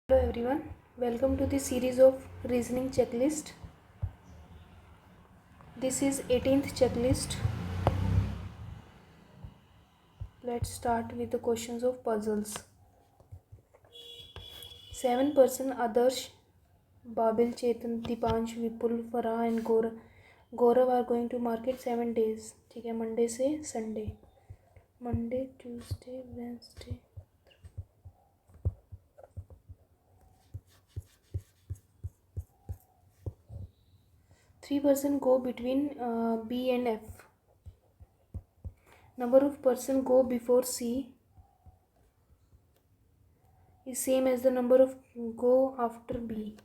Hello everyone, welcome to the series of reasoning checklist. This is 18th checklist. Let's start with the questions of puzzles. 7 person Adarsh, Babil, Chetan, Dipansh, Vipul, Farah and Gaurav are going to market 7 days. ठीक है, Monday से Sunday, Monday Tuesday Wednesday. 3 person go between B and F. Number of person go before C is same as the number of go after B.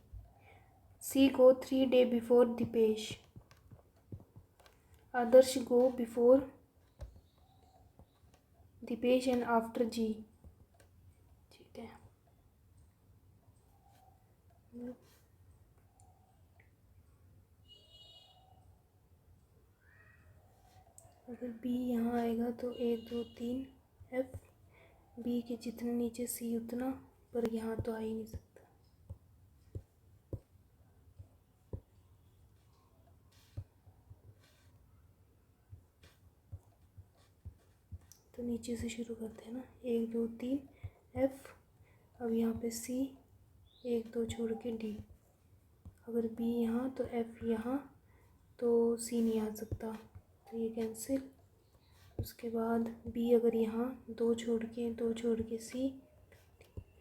C go 3 days before Dipesh. Adarsh go before Dipesh and after G. ठीक है, अगर B यहाँ आएगा तो 1 2 3 F. B के जितने नीचे C उतना, पर यहाँ तो आ ही नहीं सकता. तो नीचे से शुरू करते हैं ना, 1 2 3 F. अब यहाँ पे C, 1 2 छोड़ के D. अगर B यहाँ तो F यहाँ, तो C नहीं आ सकता, तो ये कैंसिल. उसके बाद B अगर यहाँ 2 छोड़ के C,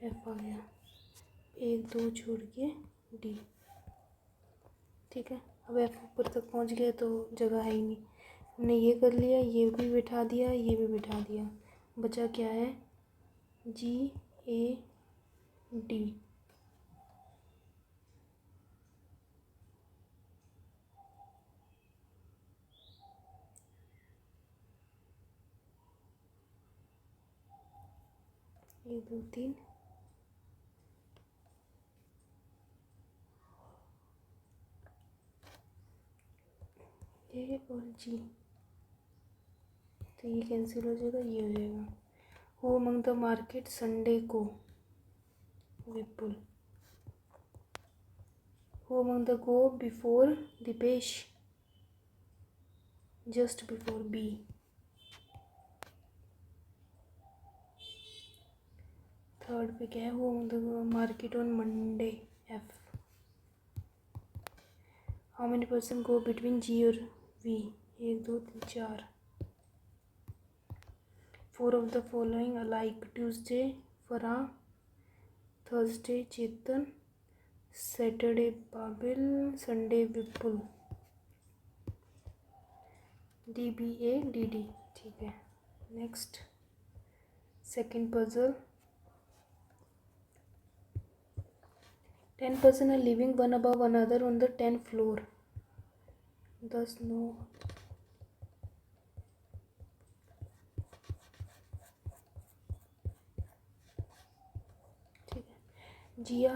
F आ गया. 1 2 छोड़ के D. ठीक है, अब F ऊपर तक पहुँच गया तो जगह है ही नहीं. हमने ये कर लिया, ये भी बिठा दिया, ये भी बिठा दिया. बचा क्या है, G A D. एक दो तीन, ए और जी, तो ये कैंसिल हो जाएगा, ये हो जाएगा. Who among the market Sunday को, Vipul. Who among the go before Dipesh, just before B. Third पे क्या है, who among the market on Monday, F. How many person go between G और V, 1 2 3 4. 4 of the following alike: Tuesday Farah, Thursday Chetan, Saturday Babil, Sunday Vipul. DBA DD. ठीक है, next second puzzle. 10 person are living one above another on the 10th floor. Thus no. ठीक है, Jia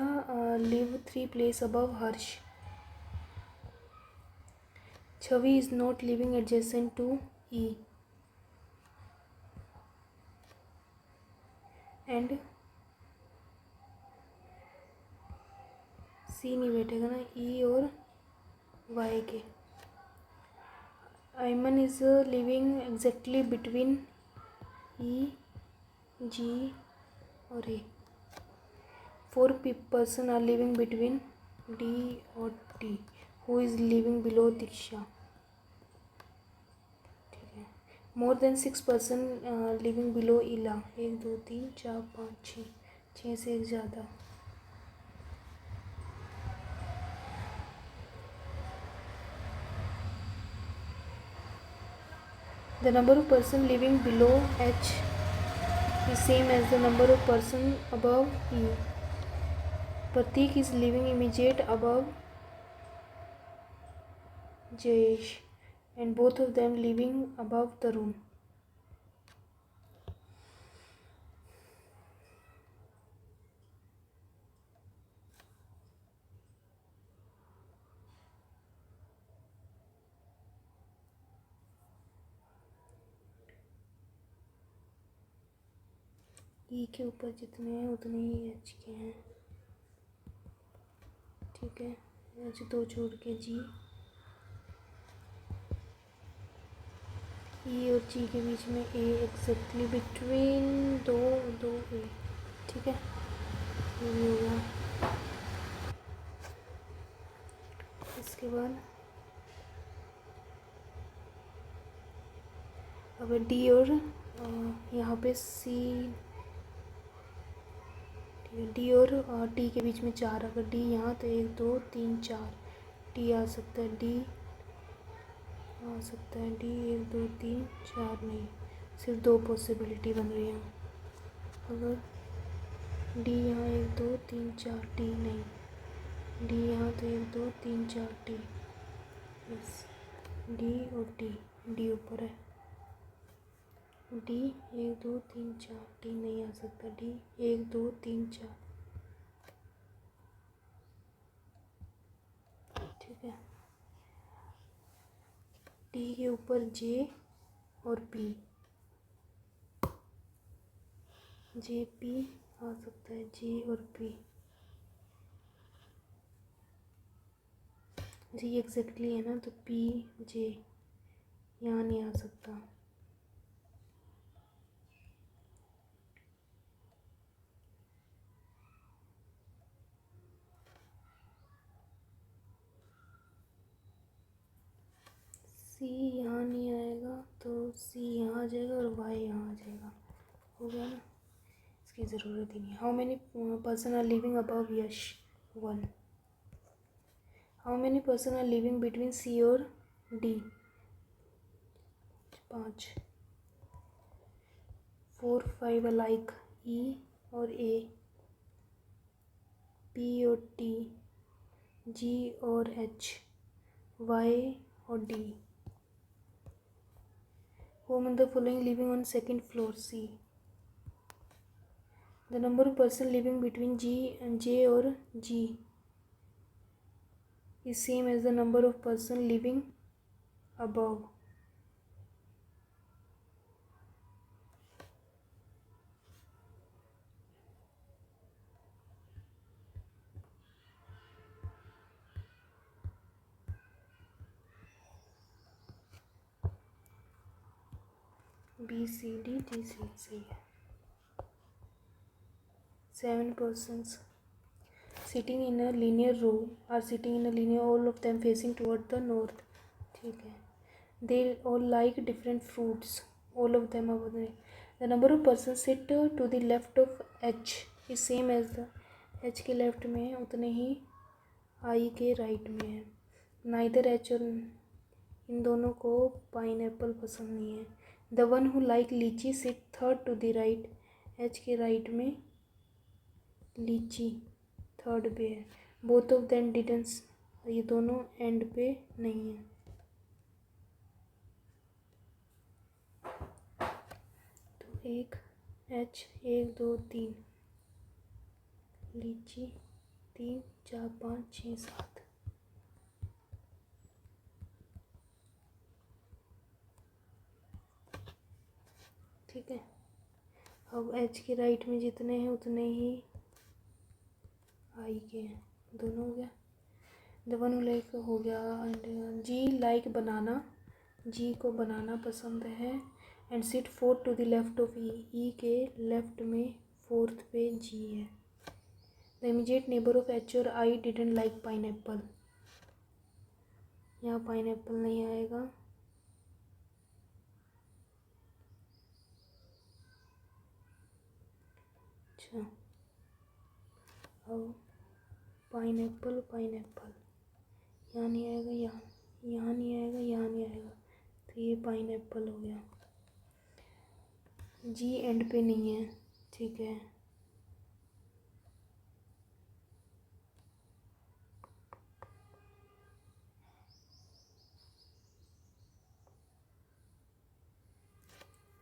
live 3 place above Harsh. Chavi is not living adjacent to E. And C नहीं बैठेगा ना, E और Y के. Ayman is living exactly between E, G और A. 4 person are living between D और T. Who is living below Diksha? ठीक है, more than 6 person living below Ila. 1 2 3 4 5 6, 6 से एक ज़्यादा. The number of person living below H is same as the number of person above E. Pratik is living immediate above Jayesh, and both of them living above Tarun. E के ऊपर जितने हैं उतने ही H के हैं. ठीक है, H दो छोड़ के जी, ई और जी के बीच में ए एग्जैक्टली बिटवीन दो दो ए, ठीक है, ये भी हो गया। इसके बाद अब डी और यहाँ पे सी, डी और टी के बीच में चार, अगर डी यहाँ तो एक दो तीन चार, टी आ सकता है, डी आ सकता है, डी एक दो तीन चार नहीं, सिर्फ दो पॉसिबिलिटी बन रही है। अगर डी यहाँ एक दो तीन चार, टी नहीं, डी यहाँ तो एक दो तीन चार, टी, यस, डी और टी, डी ऊपर है, डी एक दो तीन चार, टी नहीं आ सकता, डी एक दो तीन चार, ठीक है। टी के ऊपर जे और पी, जे पी आ सकता है, जे और पी, जी एग्जैक्टली है ना, तो पी जे यहाँ नहीं आ सकता, सी यहाँ नहीं आएगा, तो सी यहाँ आ जाएगा और वाई यहाँ आ जाएगा, हो गया ना, इसकी ज़रूरत ही नहीं। How many person are living above Y, one. How many person are living between C और डी, 5। 4 5 अलाइक, ई और ए, पी और टी, जी और एच, वाई और D. Whom in the following living on second floor, C. The number of person living between G and J or G is same as the number of person living above. B C D D C सही है। 7 persons sitting in a linear row are sitting in a linear, all of them facing toward the north, ठीक है। They all like different fruits, all of them are, the number of persons sit to the left of H is same as the, H के left में है उतने ही I के right में है। Neither H और इन दोनों को पाइनएप्पल पसंद नहीं है। The one who like लीची sit third to the right, H के राइट में लीची थर्ड पे है। बोथ ऑफ देम डिडंट, ये दोनों एंड पे नहीं है। तो एक H, एक दो तीन, लीची 3 4 5 6 7, ठीक है। अब H के राइट में जितने हैं उतने ही आई के हैं, दोनों हो गया। द वन लाइक हो गया। एंड जी लाइक बनाना, जी को बनाना पसंद है। And sit fourth to the left of E, E के लेफ्ट में फोर्थ पे जी है। The immediate neighbour of H और आई डिडंट लाइक पाइनएप्पल, यहाँ पाइनएप्पल नहीं आएगा। अच्छा, अब पाइनएप्पल पाइनएप्पल यहाँ नहीं आएगा, यहाँ नहीं आएगा, यहाँ नहीं आएगा, तो ये पाइनएप्पल हो गया। जी एंड पे नहीं है, ठीक है।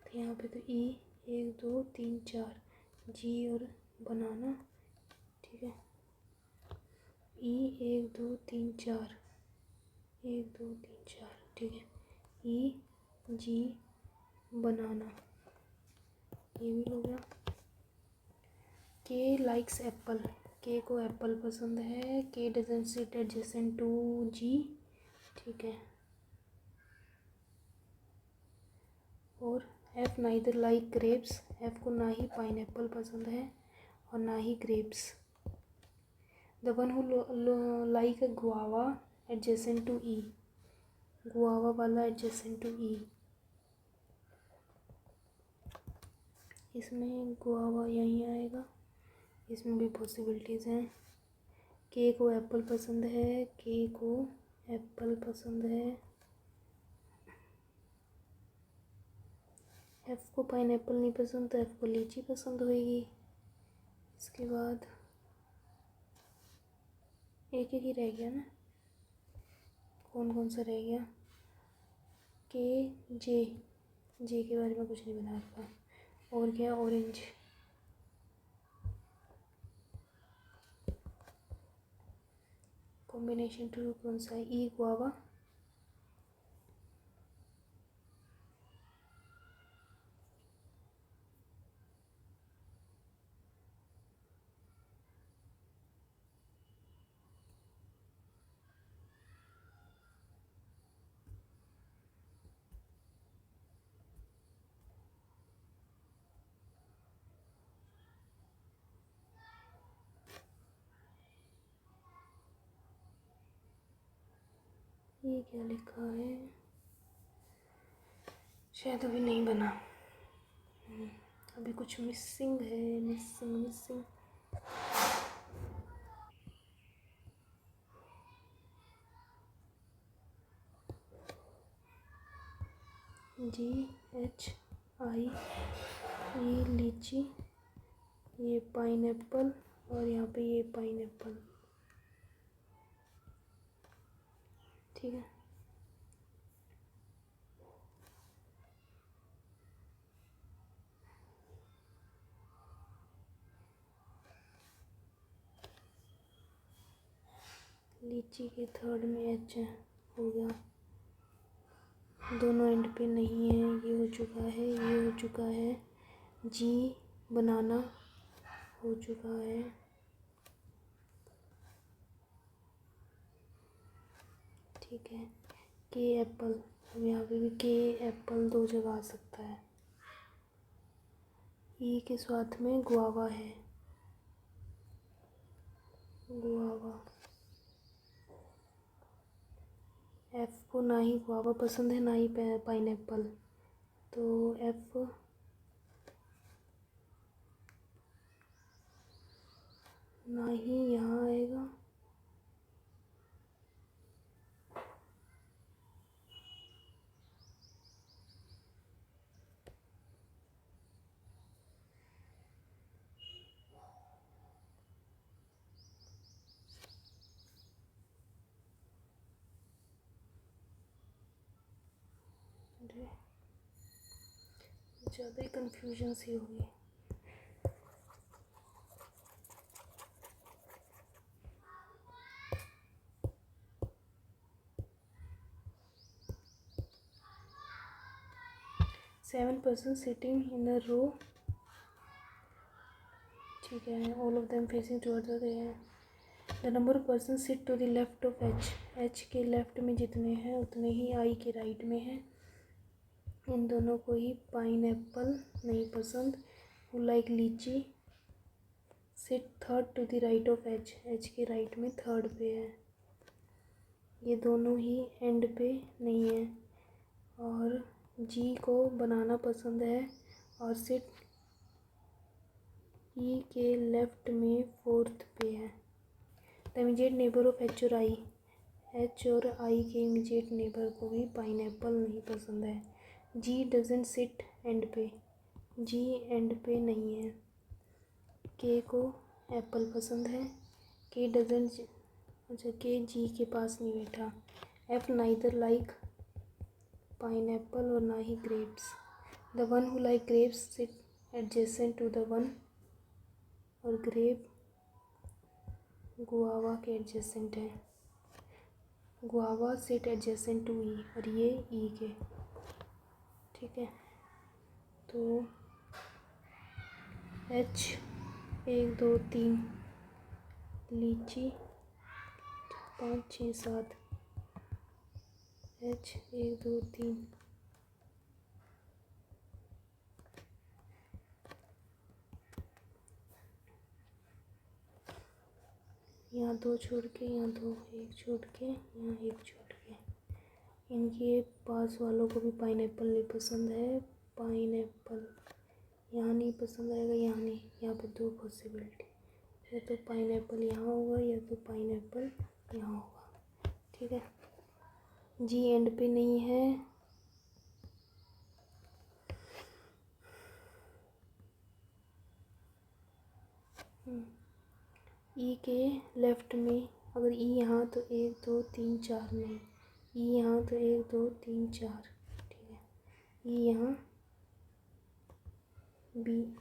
तो यहाँ पे तो ई 1 2 3 4, जी और बनाना, ठीक है। ई 1 2 3 4, 1 2 3 4, ठीक है। ई जी बनाना, ये भी हो गया। के लाइक्स एप्पल, के को एप्पल पसंद है, K doesn't sit adjacent to G, ठीक है। और F neither like grapes, F को ना ही पाइनएप्पल पसंद है और ना ही grapes. The one who like guava adjacent to E, guava वाला एडजेसेंट टू ई, इसमें गुआवा यहीं आएगा, इसमें भी पॉसिबिलिटीज़ हैं। के को एप्पल पसंद है, के को एप्पल पसंद है, एफ़ को पाइनएप्पल नहीं पसंद तो एफ़ को लीची पसंद होएगी। इसके बाद एक ही रह गया ना, कौन कौन सा रह गया, के जे, जे के बारे में कुछ नहीं बता रखा। और क्या, ऑरेंज, कॉम्बिनेशन टू कौन सा है, ई गुआवा, ये क्या लिखा है, शायद अभी नहीं बना, अभी कुछ मिसिंग है, मिसिंग। जी एच आई, ये लीची, ये पाइनएप्पल और यहाँ पे ये पाइनएप्पल, ठीक है। लीची के थर्ड में एच हो गया, दोनों एंड पे नहीं है, ये हो चुका है, ये हो चुका है। जी बनाना हो चुका है, ठीक है। के एप्पल, अब यहाँ पे भी के एप्पल दो जगह आ सकता है। ई के साथ में गुआवा है, गुआवा, एफ को ना ही गुआवा पसंद है ना ही पाइनएप्पल, तो एफ ना ही यहाँ आएगा, ज़्यादा ही कन्फ्यूजन सी होगी। Seven person sitting in a row, ठीक है, all of them facing towards the number of person sit to the left of H, H के लेफ्ट में जितने हैं उतने ही आई के राइट में हैं। इन दोनों को ही पाइनएप्पल नहीं पसंद, वो like lychee, sit third to the right of H, H के राइट में थर्ड पे है, ये दोनों ही एंड पे नहीं है। और जी को बनाना पसंद है और सिट ई के लेफ्ट में फोर्थ पे है। The immediate neighbour of H और आई, एच और आई के इमीडिएट नेबर को भी पाइनएप्पल नहीं पसंद है। जी डजेंट सिट एंड पे, जी एंड पे नहीं है। के को एप्पल पसंद है, के डजेंट, अच्छा के जी के पास नहीं बैठा। एफ नाइदर लाइक पाइनएप्पल और ना ही grapes. The one who like grapes sit adjacent to the one, और ग्रेप गुआवा के एडजेसेंट है, guava sit adjacent to E, और ये ई के, ठीक है। तो एच 1 2 3 लीची 5 6 7 H 1 2 3 यहाँ 2 छोड़ के, यहाँ 2, 1 छोड़ के, यहाँ 1 छोड़ के। इनके पास वालों को भी पाइनएप्पल नहीं पसंद है। पाइनएप्पल यहाँ नहीं पसंद आएगा, यहाँ नहीं। यहाँ पे 2 पॉसिबिलिटी, या तो पाइनएप्पल यहाँ होगा या तो पाइनएप्पल यहाँ होगा। ठीक है, जी एंड पे नहीं है। ई के लेफ्ट में अगर ई यहाँ तो 1 2 3 4 नहीं। ई यहाँ तो 1 2 3 4। ठीक है, ई यहाँ बी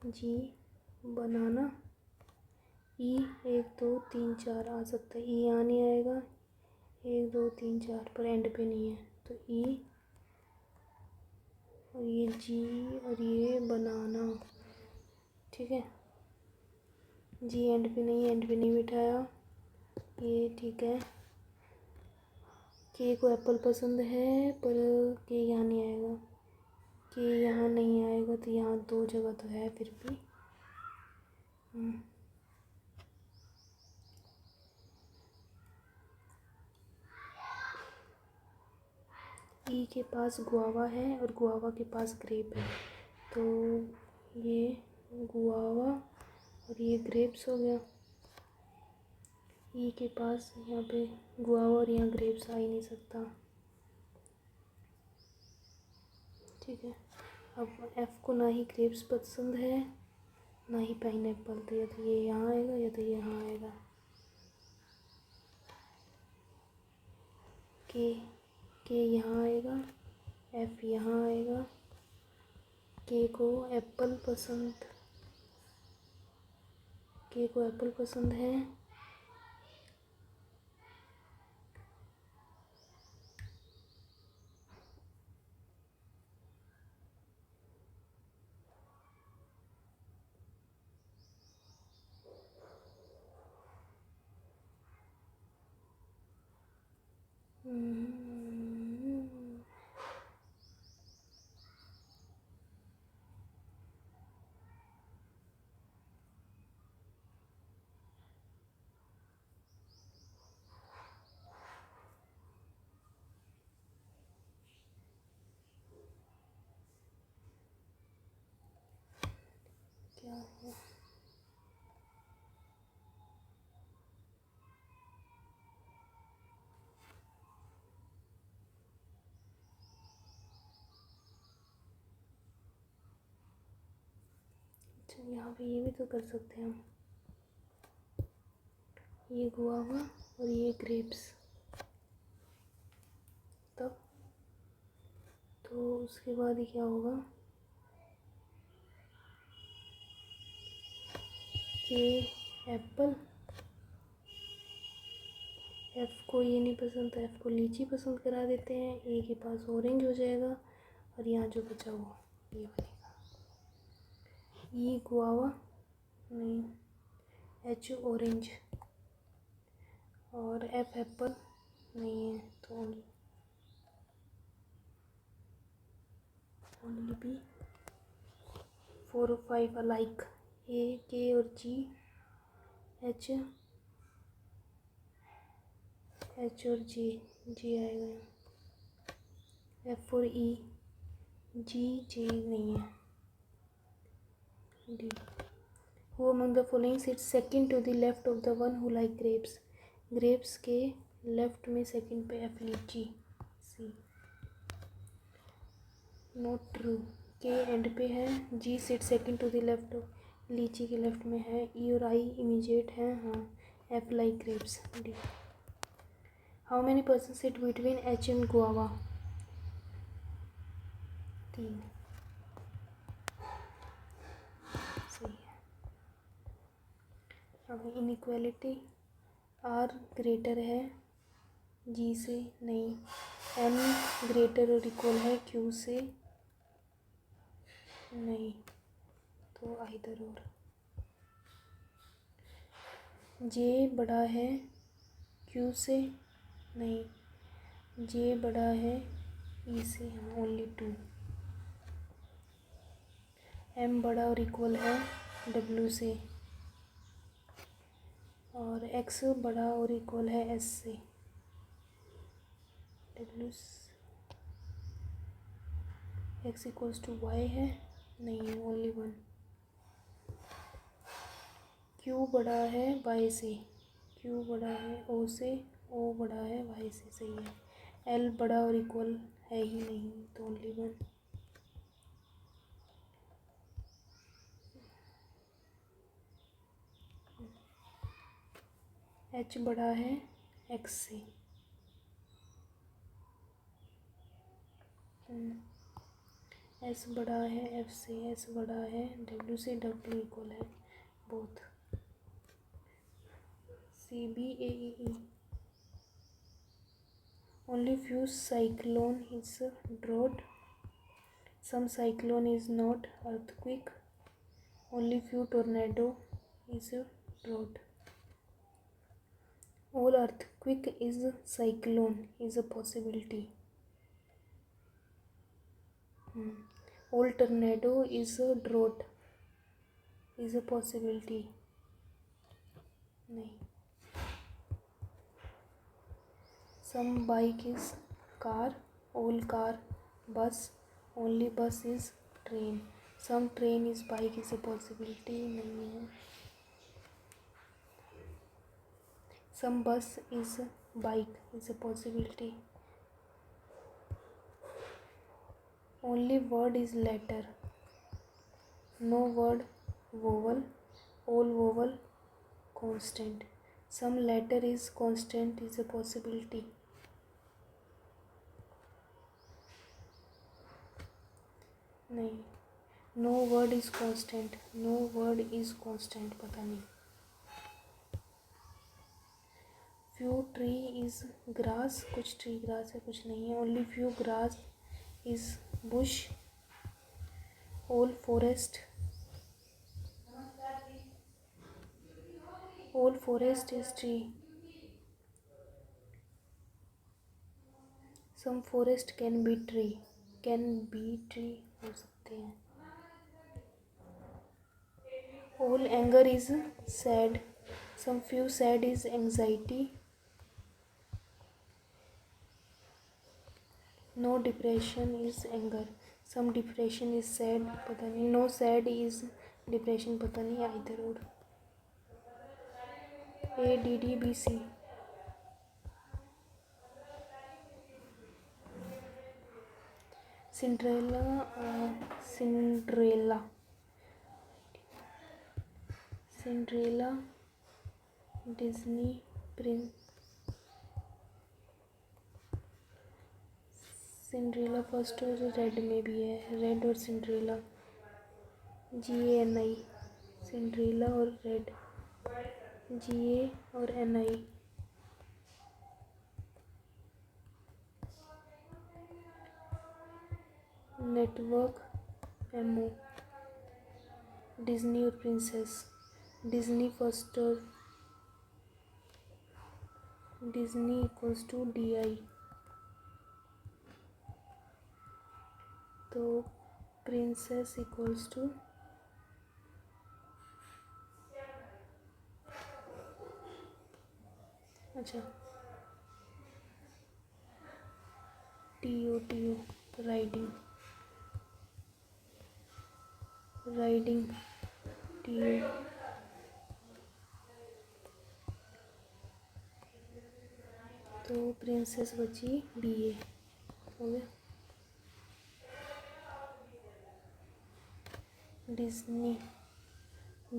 जी बनाना। ई 1 2 3 4 आ सकता है, ई यहाँ नहीं आएगा। 1 2 3 4 पर एंड पे नहीं है, तो ई और ये जी और ये बनाना। ठीक है, जी एंड पे नहीं, एंड पे नहीं बिठाया ये। ठीक है, के को एप्पल पसंद है पर के यहाँ नहीं आएगा। के यहाँ नहीं आएगा तो यहाँ 2 जगह तो है फिर भी। ई के पास गुआवा है और गुआवा के पास ग्रेप है, तो ये गुआवा और ये ग्रेप्स हो गया। ई के पास यहाँ पे गुआवा और यहाँ ग्रेप्स आ ही नहीं सकता। ठीक है, अब एफ़ को ना ही ग्रेप्स पसंद है ना ही पाइनएप्पल, तो या तो ये यहाँ आएगा या तो ये यहाँ आएगा। के यहाँ आएगा, एफ़ यहाँ आएगा। के को एप्पल पसंद है। क्या है अच्छा, यहाँ पे ये भी तो कर सकते हैं हम। ये गुआवा और ये ग्रेप्स, तब तो उसके बाद ही क्या होगा कि एप्पल। एफ़ को ये नहीं पसंद तो एफ़ को लीची पसंद करा देते हैं। ए के पास ऑरेंज हो जाएगा और यहाँ जो बचा हुआ ये बनेगा। ई गुआवा नहीं, एच ऑरेंज और एफ एप्पल नहीं है, तो ओनली बी। 4 और 5 अलाइक। ए के और जी, एच और जी, जी आएगा। एफ और ई, जी जी नहीं है। D. Who among the following sits second to the left of the one who like grapes? Grapes के लेफ्ट में सेकंड पे F litchi. C not true. K end पे है। G sit second to the left, litchi के left में है। ई और आई immediate है। हाँ, F like grapes. D. How many person sit between H and guava? 3। सही है। अब इनइक्वालिटी आर ग्रेटर है जी से, नहीं। एन ग्रेटर और इक्वल है क्यू से, नहीं। तो तो आइदर और। जे बड़ा है क्यू से, नहीं, जे बड़ा है ई से, हाँ ओनली 2। एम बड़ा और इक्वल है डब्ल्यू से, और एक्स बड़ा और इक्वल है एस से। W X equals to Y है, नहीं है, ओनली 1। क्यू बड़ा है वाई से, क्यू बड़ा है ओ से, ओ बड़ा है वाई से, सही है। एल बड़ा और इक्वल है ही नहीं, तो ओनली 1। एच बड़ा है एक्स से, एस बड़ा है एफ से, एस बड़ा है डब्ल्यू से, डब्ल्यू इक्वल है both. C B A E, only few cyclone is drought, some cyclone is not earthquake, only few tornado is drought. All earthquake is cyclone is a possibility. All tornado is a drought is a possibility. नहीं. Some bike is car, all car bus, only bus is train. Some train is bike is a possibility. नहीं है. Some bus is bike is a possibility. Only word is letter. No word vowel. All vowel constant. Some letter is constant is a possibility. नहीं. No word is constant. No word is constant. पता नहीं. Few tree is grass. कुछ tree grass है, कुछ नहीं है. Only few grass is bush. All forest. All forest is tree. Some forest can be tree. Can be tree हो सकते हैं. All anger is sad. Some few sad is anxiety. No depression is anger. Some depression is sad. पता नहीं. No sad is depression. पता नहीं. either or. A D D B C. Cinderella. Cinderella. Cinderella. Disney Prince. Cinderella first और red में भी है. Red और Cinderella. GANI. Cinderella और रेड. GA और NI. Network MO. डिज्नी और प्रिंसेस. डिज्नी फर्स्ट और डिज्नी इक्वल्स टू DI. तो प्रिंसेस इक्वल्स टू अच्छा TO राइडिंग. Riding TO. तो प्रिंसेस बची BA. हो गया. डिज्नी.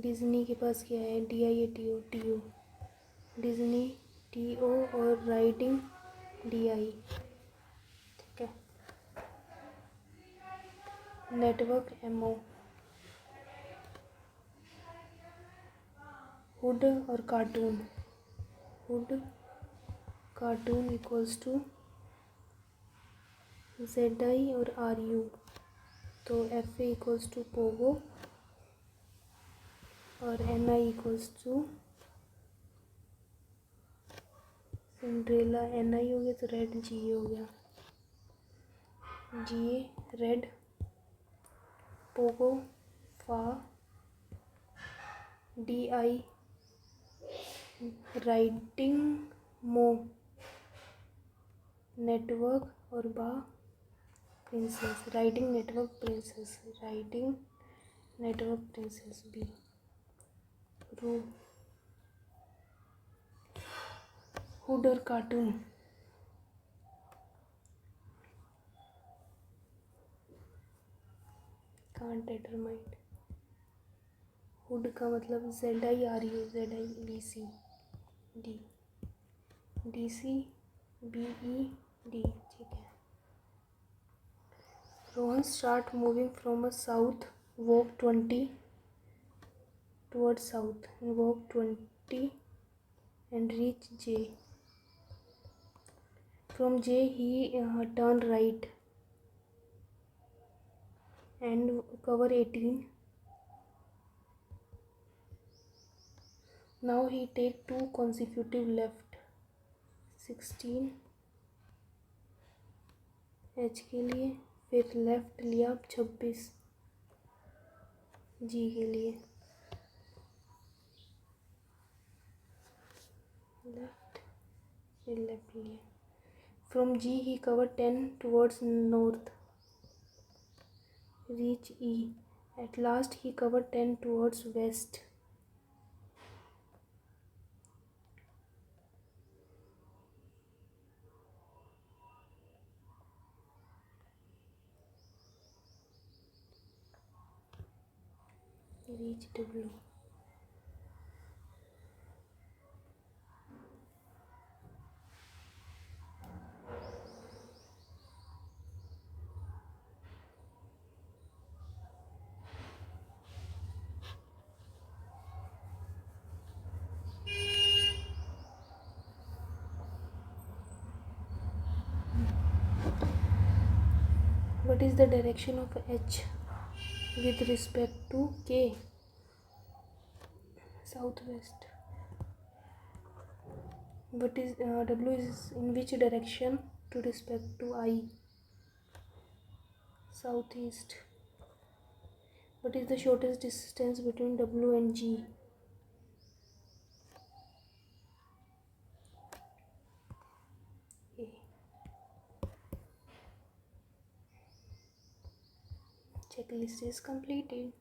डिज्नी के पास क्या है? DI या TO. डिज्नी TO और राइडिंग DI. ठीक है. Network MO. हुड और cartoon. Hood cartoon equals to ZI और RU. तो FA इक्वल्स टू पोगो. और NI equals to Cinderella. NI हो गया तो रेड G हो गया, G रेड, पोगो फा, DI राइटिंग मो नेटवर्क और बा princess, riding network princess, riding network princess B. रू हुड और कार्टून, कांट डिटरमाइन। हुड का मतलब ZIRU, ZIBC, D, DC BED, ठीक है। Rohan start moving from a south, walk 20 towards south and walk 20 and reach J. From J he turn right and cover 18. Now he take 2 consecutive left, 16 H के लिए, फिर left लिया 26 G के लिए, left फिर left लिया। From G he cover 10 towards north, reach E. At last he cover 10 towards west. Reach W. What is the direction of H with respect to K? Southwest. What is W is in which direction to respect to I? Southeast. What is the shortest distance between W and G? A. Checklist is completed.